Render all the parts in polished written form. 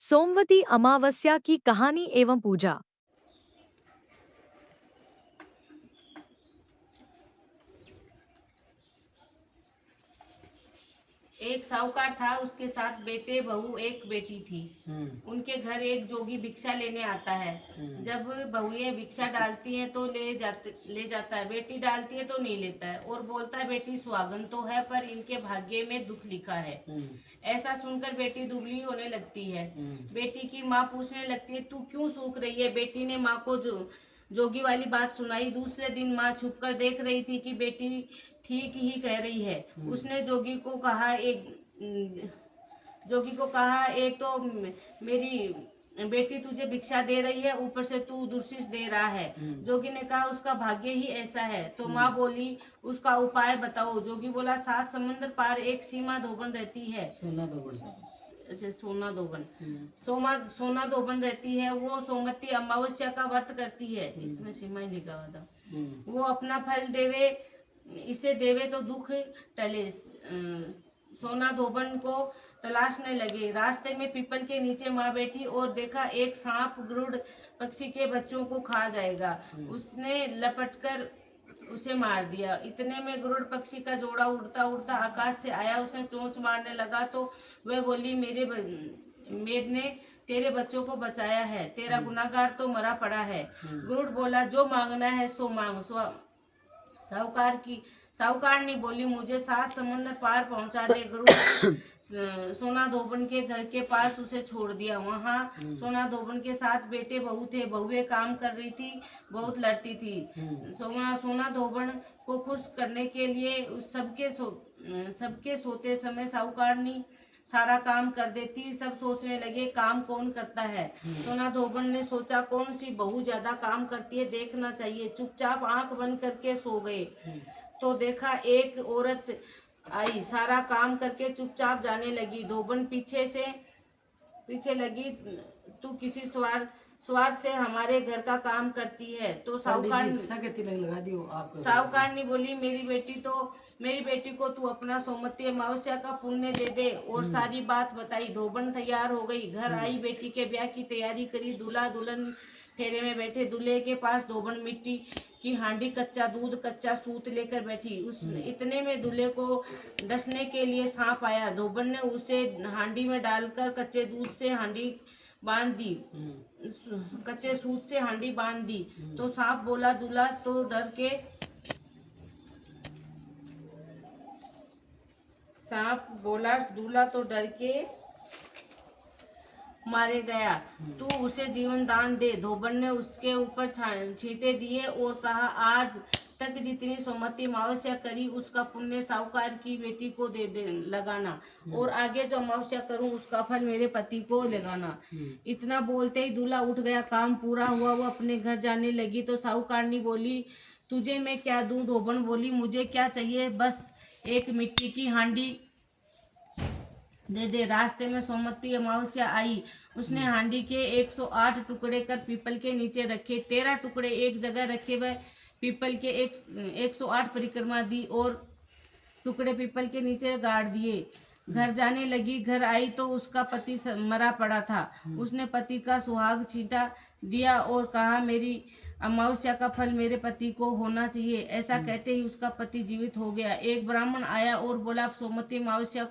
सोमवती अमावस्या की कहानी एवं पूजा। एक साहूकार था, उसके साथ बेटे बहू एक बेटी थी। उनके घर एक जोगी भिक्षा लेने आता है। जब बहुएं भिक्षा डालती हैं तो ले जाता है, बेटी डालती है तो नहीं लेता है और बोलता है बेटी सुहागन तो है पर इनके भाग्य में दुख लिखा है। ऐसा सुनकर बेटी दुबली होने लगती है। बेटी की माँ पूछने लगती है तू क्यों सूख रही है। बेटी ने माँ को जोगी वाली बात सुनाई। दूसरे दिन माँ छुपकर देख रही थी कि बेटी ठीक ही कह रही है। उसने जोगी को कहा एक तो मेरी बेटी तुझे भिक्षा दे रही है, ऊपर से तू दुर्शिष दे रहा है। जोगी ने कहा उसका भाग्य ही ऐसा है। तो माँ बोली उसका उपाय बताओ। जोगी बोला 7 समुद्र पार एक सीमा धोबन रहती है। सोना धोबन सोना धोबन रहती है। वो सोमवती अमावस्या का व्रत करती है। इसमें सीमा ही लिखा हुआ था। वो अपना फल देवे, इसे देवे तो दुख टले। सोना धोबन को तलाशने लगे। रास्ते में पीपल के नीचे माँ बैठी और देखा एक सांप गरुड़ पक्षी के बच्चों को खा जाएगा। उसने लपटकर उसे मार दिया। इतने में गरुड़ पक्षी का जोड़ा उड़ता उड़ता आकाश से आया। उसने चोंच मारने लगा तो वह बोली मेरे तेरे बच्चों को बचाया है, तेरा गुनाहगार तो मरा पड़ा है। गरुड़ बोला जो मांगना है सो मांग। साहूकारनी बोली मुझे 7 समुद्र पार पहुंचा दे। गुरु सोना धोबन के घर के पास उसे छोड़ दिया। वहाँ सोना धोबन के 7 बेटे बहू थे। बहुएं काम कर रही थी, बहुत लड़ती थी। सोना धोबन को खुश करने के लिए सबके सोते समय साहूकारनी सारा काम कर देती। सब सोचने लगे काम कौन करता है। सोना धोबन ने सोचा कौन सी बहू ज्यादा काम करती है, देखना चाहिए। चुपचाप आंख बंद करके सो गए। तो देखा एक औरत आई, सारा काम करके चुपचाप जाने लगी। धोबन पीछे लगी, तू किसी स्वार्थ से हमारे घर का काम करती है। तो साहूकारनी बोली मेरी बेटी को तू अपना सोमवती अमावस्या का पुण्य दे दे। और सारी बात बताई। धोबन तैयार हो गई, घर आई, बेटी के ब्याह की तैयारी करी। दूल्हा दुल्हन फेरे में बैठे। दूल्हे के पास धोबन मिट्टी की हांडी, कच्चा दूध, कच्चा सूत लेकर बैठी। इतने में दूल्हे को डसने के लिए सांप आया। धोबन ने उसे हांडी में डालकर कच्चे दूध से हांडी बांध दी, कच्चे सूत से हांडी बांध दी। तो सांप बोला दूल्हा तो डर के मारे गया। तू उसे जीवन दान दे। धोबन ने उसके ऊपर छींटे दिए और कहा आज तक जितनी सोमवती अमावस्या करी उसका पुण्य साहूकार की बेटी को दे लगाना, और आगे जो अमावस्या करूं उसका फल मेरे पति को लगाना। इतना बोलते ही दूल्हा उठ गया। काम पूरा हुआ। वो अपने घर जाने लगी तो साहूकारनी बोली तुझे मैं क्या दूं। धोबन बोली मुझे क्या चाहिए, बस एक मिट्टी की हांडी दे दे। रास्ते में सोमवती अमावस्या आई। उसने हांडी के 108 टुकड़े कर पीपल के नीचे रखे। 13 टुकड़े एक जगह रखे। वह पीपल के 108 परिक्रमा दी और टुकड़े पीपल के नीचे गाड़ दिए। घर जाने लगी। घर आई तो उसका पति मरा पड़ा था। उसने पति का सुहाग छींटा दिया और कहा मेरी अमावस्या का फल मेरे पति को होना चाहिए। ऐसा कहते ही उसका पति जीवित हो गया। एक ब्राह्मण आया और बोला सोमवती अमावस्या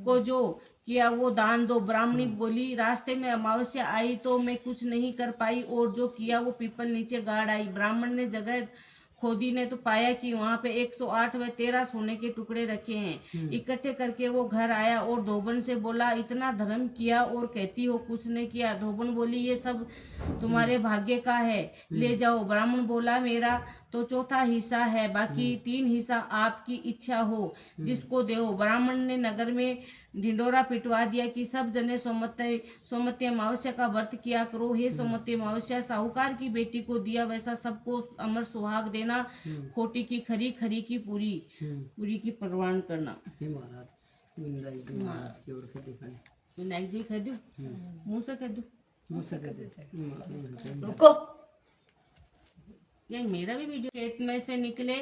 को जो किया वो दान दो। ब्राह्मणी बोली रास्ते में अमावस्या आई तो मैं कुछ नहीं कर पाई और जो किया वो पीपल नीचे गाड़ आई। ब्राह्मण ने जगह खोदी ने तो पाया कि वहाँ पे 108 व 13 सोने के टुकड़े रखे हैं। इकट्ठे करके वो घर आया और धोबन से बोला इतना धर्म किया और कहती हो कुछ नहीं किया। धोबन बोली ये सब तुम्हारे भाग्य का है, ले जाओ। ब्राह्मण बोला मेरा तो चौथा हिस्सा है, बाकी 3 हिस्सा आपकी इच्छा हो जिसको दो। ब्राह्मण ने नगर में ढिंडोरा पिटवा दिया कि सब जने सोमवती अमावस्या का व्रत किया करो। हे सोमवती अमावस्या साहूकार की बेटी को दिया वैसा सबको अमर सुहाग देना। खोटी की खरी, खरी की पूरी, पूरी की परवान करना। विनायक जी कह दू, मुँह से कह दू, रुको। ये मेरा भी वीडियो। खेत में से निकले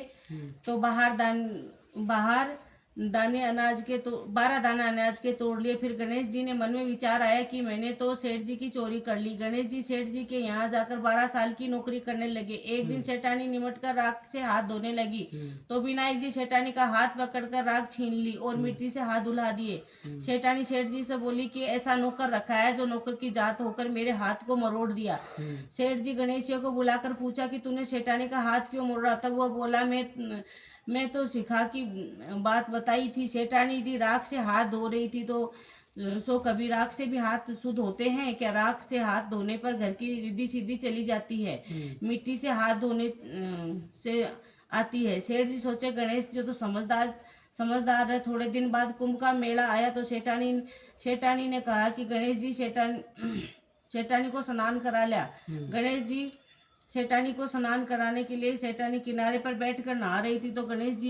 तो बाहर दाने अनाज के तो 12 दाना अनाज के तोड़ लिए। फिर गणेश जी ने मन में विचार आया कि मैंने तो सेठ जी की चोरी कर ली। गणेश जी सेठ जी के यहाँ जाकर 12 साल की नौकरी करने लगे। एक दिन सेठानी निमट कर राख से हाथ धोने लगी तो विनायक जी सेठानी का हाथ पकड़कर राख छीन ली और मिट्टी से हाथ धुला दिए। सेठानी सेठ जी से बोली कि ऐसा नौकर रखा है जो नौकर की जात होकर मेरे हाथ को मरोड़ दिया। सेठ जी गणेश जी को बुलाकर पूछा कि तूने सेठानी का हाथ क्यों मोड़ा? तब वह बोला, मैं तो सिखा की बात बताई थी। सेठानी जी राख से हाथ धो रही थी तो सो कभी राख से भी हाथ शुद्ध होते हैं क्या? राख से हाथ धोने पर घर की रिद्धि सिद्धि चली जाती है, मिट्टी से हाथ धोने से आती है। सेठ जी सोचे गणेश जो तो समझदार है। थोड़े दिन बाद कुंभ का मेला आया तो सेठानी ने कहा कि गणेश जी सेठानी को स्नान करा लिया। गणेश जी सेठानी को स्नान कराने के लिए सेठानी किनारे पर बैठकर नहा रही थी तो गणेश जी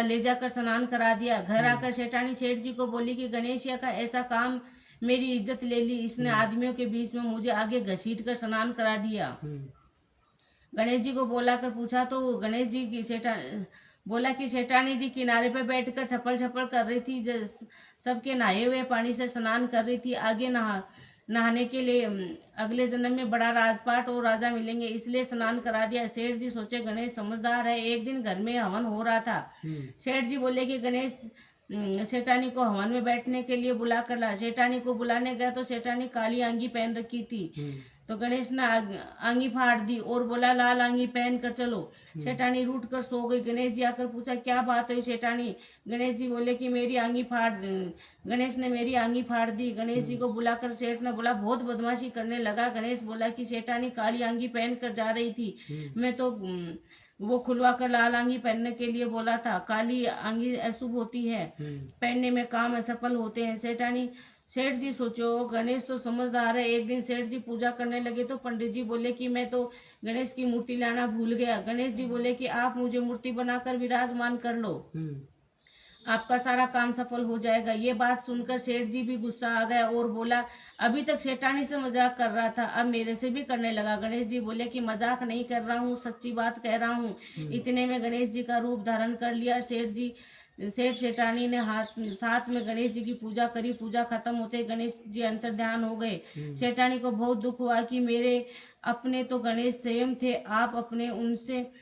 ले जाकर स्नान करा दिया। घर आकर सेठानी सेठ जी को बोली कि गणेश का ऐसा काम मेरी इज्जत ले ली, इसने आदमियों के बीच में मुझे आगे घसीट कर स्नान करा दिया। गणेश जी को बुलाकर पूछा तो गणेश जी की बोला कि सेठानी जी किनारे पर बैठकर छप्पल छप्पल कर रही थी, सबके नहाए हुए पानी से स्नान कर रही थी। आगे नहाने के लिए अगले जन्म में बड़ा राजपाट और राजा मिलेंगे, इसलिए स्नान करा दिया। सेठ जी सोचे गणेश समझदार है। एक दिन घर में हवन हो रहा था। सेठ जी बोले कि गणेश सेठानी को हवन में बैठने के लिए बुला कर ला। सेठानी को बुलाने गया तो सेठानी काली अंगी पहन रखी थी तो गणेश ने अंगी फाड़ दी और बोला लाल अंगी पहन कर चलो। सेठानी रूठ कर सो गई। गणेश जी आकर पूछा क्या बात हुई सेठानी? गणेश जी बोले कि गणेश ने मेरी अंगी फाड़ दी। गणेश जी को बुलाकर सेठ ने बोला बहुत बदमाशी करने लगा। गणेश बोला कि सेठानी काली अंगी पहन कर जा रही थी, मैं तो वो खुलवा कर लाल अंगी पहनने के लिए बोला था। काली अंगी अशुभ होती है, पहनने में काम असफल होते हैं। सेठ जी सोचो गणेश तो समझदार है। एक दिन सेठ जी पूजा करने लगे तो पंडित जी बोले कि मैं तो गणेश की मूर्ति लाना भूल गया। गणेश जी बोले कि आप मुझे मूर्ति बनाकर विराजमान कर लो, आपका सारा काम सफल हो जाएगा। ये बात सुनकर सेठ जी भी गुस्सा आ गया और बोला अभी तक सेठानी से मजाक कर रहा था, अब मेरे से भी करने लगा। गणेश जी बोले कि मजाक नहीं कर रहा हूँ, सच्ची बात कह रहा हूँ। इतने में गणेश जी का रूप धारण कर लिया। सेठानी ने साथ में गणेश जी की पूजा करी। पूजा खत्म होते गणेश जी अंतर्ध्यान हो गए। सेठानी को बहुत दुख हुआ कि मेरे अपने तो गणेश स्वयं थे, आप अपने उनसे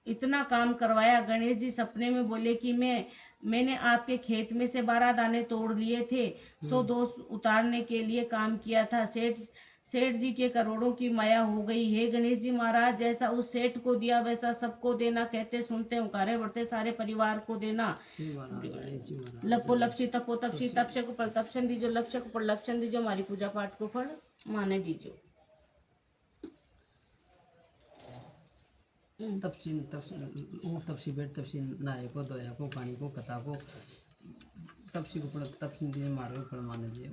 इतना काम करवाया। गणेश जी सपने में बोले कि मैंने आपके खेत में से 12 दाने तोड़ लिए थे, सो दोष उतारने के लिए काम किया था। सेठ जी के करोड़ों की माया हो गई। हे गणेश जी महाराज, जैसा उस सेठ को दिया वैसा सबको देना, कहते सुनते उकारे बढ़ते सारे परिवार को देना। लपो लपसी तपो तपसी तपसे को फल तपसन दीजो, लक्ष्य को फल लक्षण दीजो, हमारी पूजा पाठ को फल माने दीजो। तपसी बैठ तपसी नहाए को धोया को पानी को कथा को तपसी को पड़ तपसी दिए मारो फल माने दिए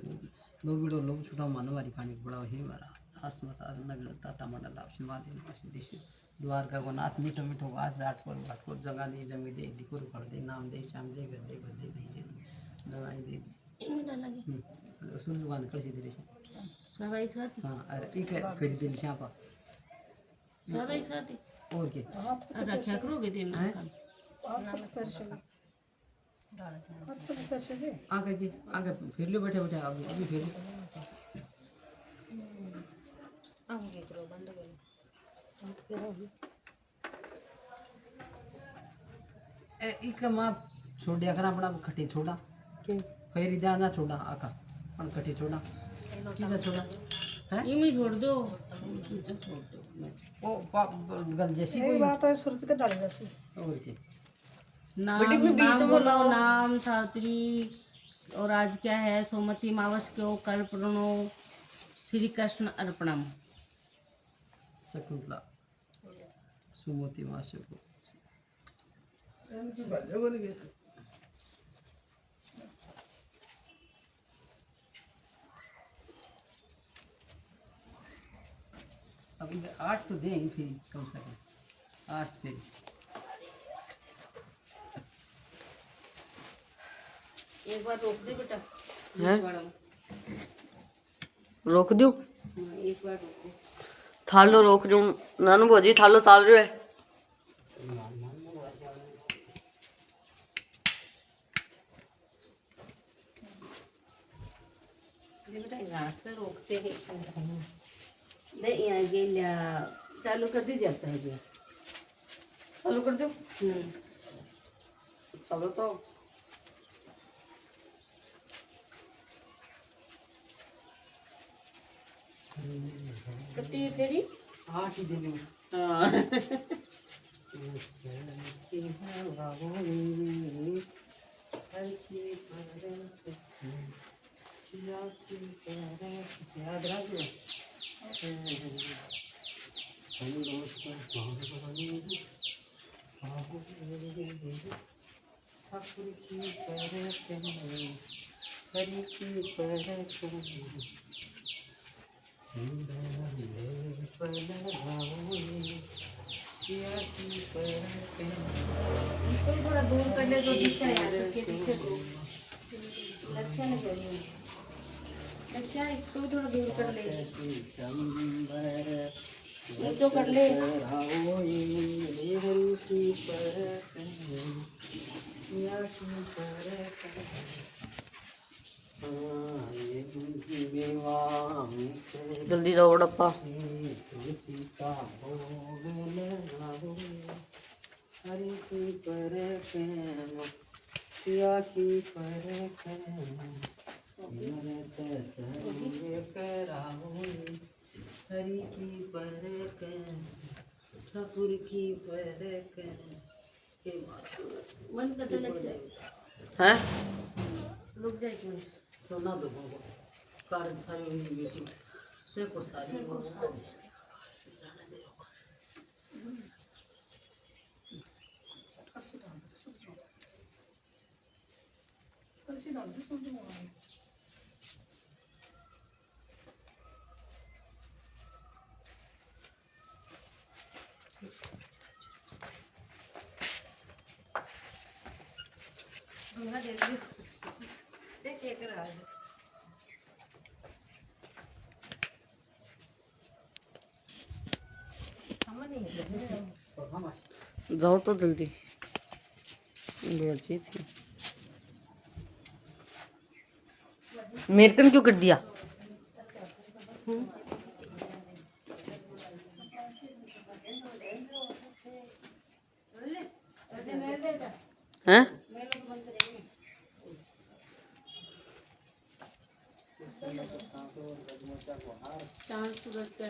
दो बीड़ो लोग छुटा मानो मारी खानी को पड़ा ही मारा आसमता नगल ताता मंडल आपसी मादे पासी दिशे द्वारका को नाथ मीठो मीठो घास जाट पर भाट को जगह दे जमी दे डिकोर कर दे नाम दे श्याम दे घर दे भर दे दीजे दवाई दे सुन जुगान कर सी दे सारा एक साथ। हां अरे एक फिर दिन श्यापा सारा एक साथ और के रखा करोगे दिन आगे फिर लो बैठे बैठे अभी फिर एक माँ छोड़ दिया करा अपना खट्टे छोड़ा फिर इधर ना छोड़ा आका अपन खट्टे छोड़ा किसा छोड़ा है ये मैं छोड़ दो ओ गल जैसी कोई बात है सुरत के डाल जैसी और के नाम सावित्री और आज क्या है सोमती मावस को कल प्रणो श्री कृष्ण अर्पणम। शकुंतला सुमति मास को अब 8 तो दें फिर कम से कम 8 फिर एक बार रोक दे बेटा रोक दूं एक बार रोक दे थालो रोक दूं नानू भौजी थालो चाल रही है घास रोकते हैं दे यहाँ गेल्या चालू कर दीजिए अब तो जी चालू कर दो। हम्म चलो तो कितनी तेरी 8 ही दिन में। हाँ याद रखिए। ठाकुर की हरि की इसको थोड़ा दूर कर ले तो दिखता है यार सबके पीछे को अच्छा नहीं करेंगे अच्छा इसको भी थोड़ा दूर कर ले ये तो कर ले जल्दी जाओ डप्पा। हरि की पर सिया की पर हरि की पर ठाकुर की पर मन करते लग जाए हैं रुक जाए एक मिनट सोना दो कार्य सारी हुई बेटी से को सारी वो जाओ तो जल्दी बेची थी मेरे कन क्यों कर दिया हैं चांद सूरज का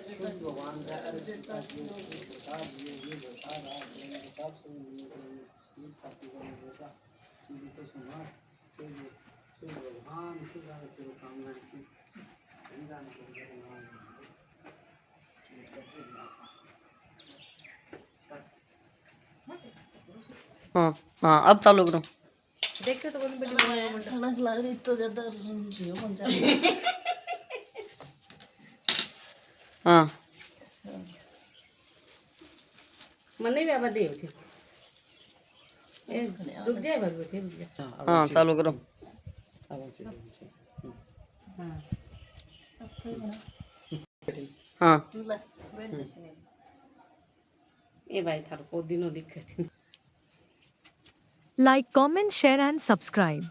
हाँ हाँ अब चालू करो देखते तो कौन बड़ी सड़क लग रही तो ज्यादा हाँ मन नहीं बाबा दे उठे रुक जाए बस बैठे रुक जाए हाँ चालू करो हाँ ए भाई थारो को दिनों दिक्कत Like, comment, share and subscribe.